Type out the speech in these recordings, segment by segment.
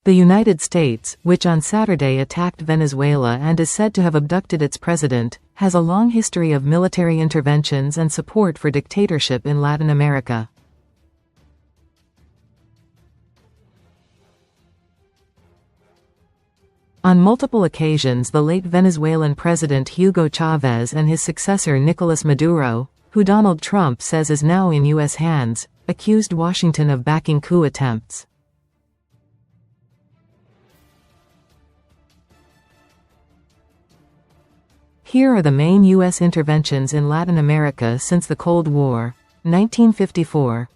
The United States, which on Saturday attacked Venezuela and is said to have abducted its president, has a long history of military interventions and support for dictatorship in Latin America. On multiple occasions, the late Venezuelan President Hugo Chavez and his successor Nicolas Maduro, who Donald Trump says is now in U.S. hands, accused Washington of backing coup attempts. Here are the main U.S. interventions in Latin America since the Cold War. 1954.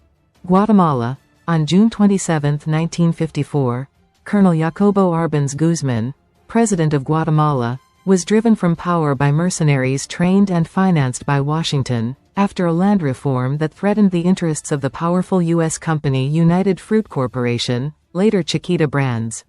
Guatemala. On June 27, 1954, Colonel Jacobo Arbenz Guzman, President of Guatemala, was driven from power by mercenaries trained and financed by Washington, after a land reform that threatened the interests of the powerful U.S. company United Fruit Corporation, later Chiquita Brands.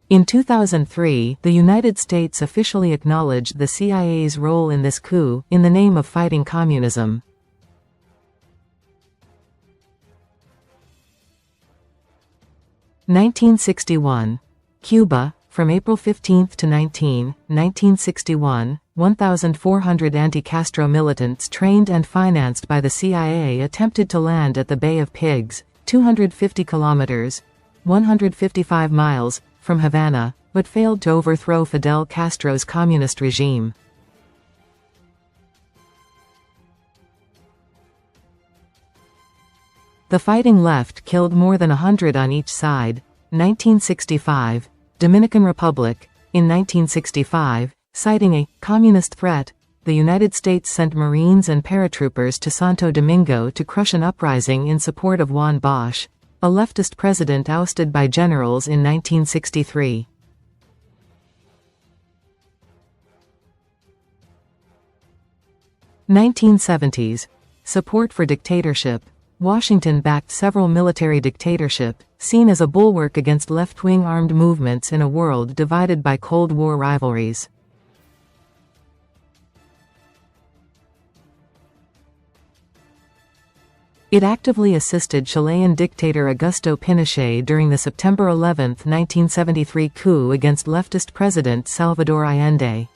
In 2003, the United States officially acknowledged the CIA's role in this coup, in the name of fighting communism. (1961) Cuba. From April 15 to 1961, 1,400 anti-Castro militants trained and financed by the CIA attempted to land at the Bay of Pigs, 250 kilometers (155 miles) from Havana, but failed to overthrow Fidel Castro's communist regime. The fighting left killed more than 100 on each side. 1965. Dominican Republic. In 1965, citing a communist threat, the United States sent Marines and paratroopers to Santo Domingo to crush an uprising in support of Juan Bosch, a leftist president ousted by generals in 1963. (1970s) Support for dictatorship. Washington backed several military dictatorship, seen as a bulwark against left-wing armed movements in a world divided by Cold War rivalries. It actively assisted Chilean dictator Augusto Pinochet during the September 11, 1973 coup against leftist President Salvador Allende.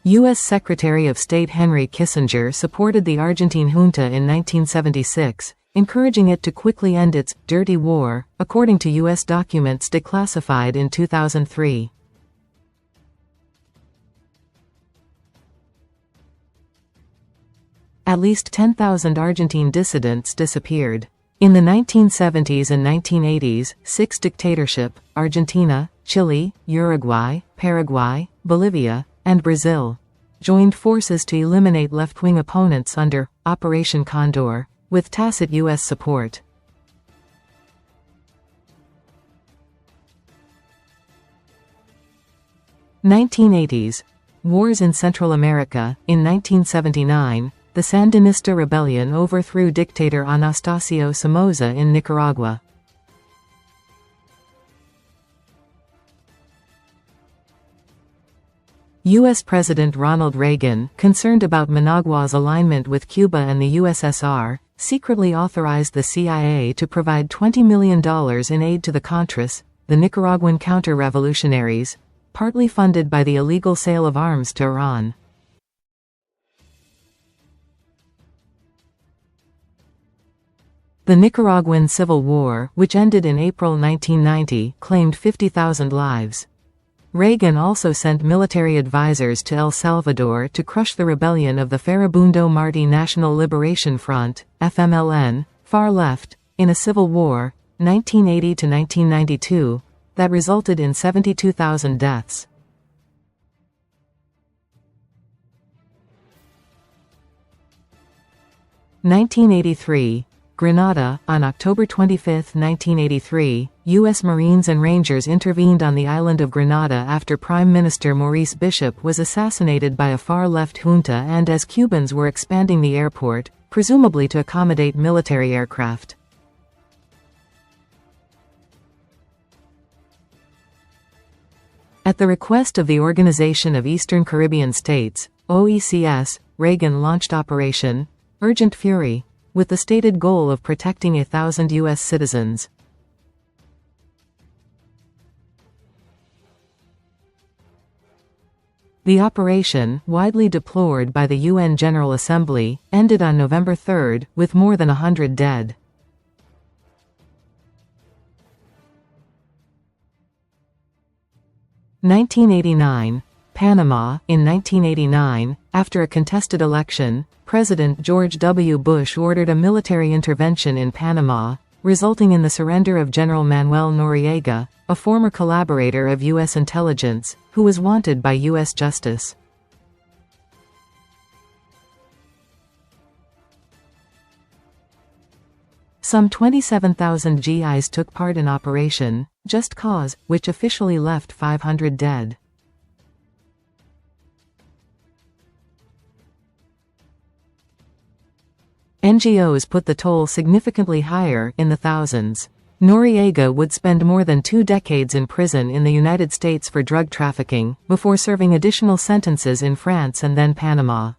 U.S. Secretary of State Henry Kissinger supported the Argentine junta in 1976, encouraging it to quickly end its dirty war, according to U.S. documents declassified in 2003. At least 10,000 Argentine dissidents disappeared. In the 1970s and 1980s, 6 dictatorships, Argentina, Chile, Uruguay, Paraguay, Bolivia, and Brazil, joined forces to eliminate left-wing opponents under Operation Condor, with tacit U.S. support. (1980s) Wars in Central America. In 1979, the Sandinista rebellion overthrew dictator Anastasio Somoza in Nicaragua. U.S. President Ronald Reagan, concerned about Managua's alignment with Cuba and the USSR, secretly authorized the CIA to provide $20 million in aid to the Contras, the Nicaraguan counter-revolutionaries, partly funded by the illegal sale of arms to Iran. The Nicaraguan Civil War, which ended in April 1990, claimed 50,000 lives. Reagan also sent military advisors to El Salvador to crush the rebellion of the Farabundo Martí National Liberation Front, FMLN, far left, in a civil war, 1980 to 1992, that resulted in 72,000 deaths. (1983) Grenada. On October 25, 1983, U.S. Marines and Rangers intervened on the island of Grenada after Prime Minister Maurice Bishop was assassinated by a far-left junta and as Cubans were expanding the airport, presumably to accommodate military aircraft. At the request of the Organization of Eastern Caribbean States, OECS, Reagan launched Operation Urgent Fury, with the stated goal of protecting 1,000 U.S. citizens. The operation, widely deplored by the UN General Assembly, ended on November 3, with more than 100 dead. (1989) Panama. In 1989, after a contested election, President George W. Bush ordered a military intervention in Panama, resulting in the surrender of General Manuel Noriega, a former collaborator of U.S. intelligence, who was wanted by U.S. justice. Some 27,000 GIs took part in Operation Just Cause, which officially left 500 dead. NGOs put the toll significantly higher, in the thousands. Noriega would spend more than 2 decades in prison in the United States for drug trafficking, before serving additional sentences in France and then Panama.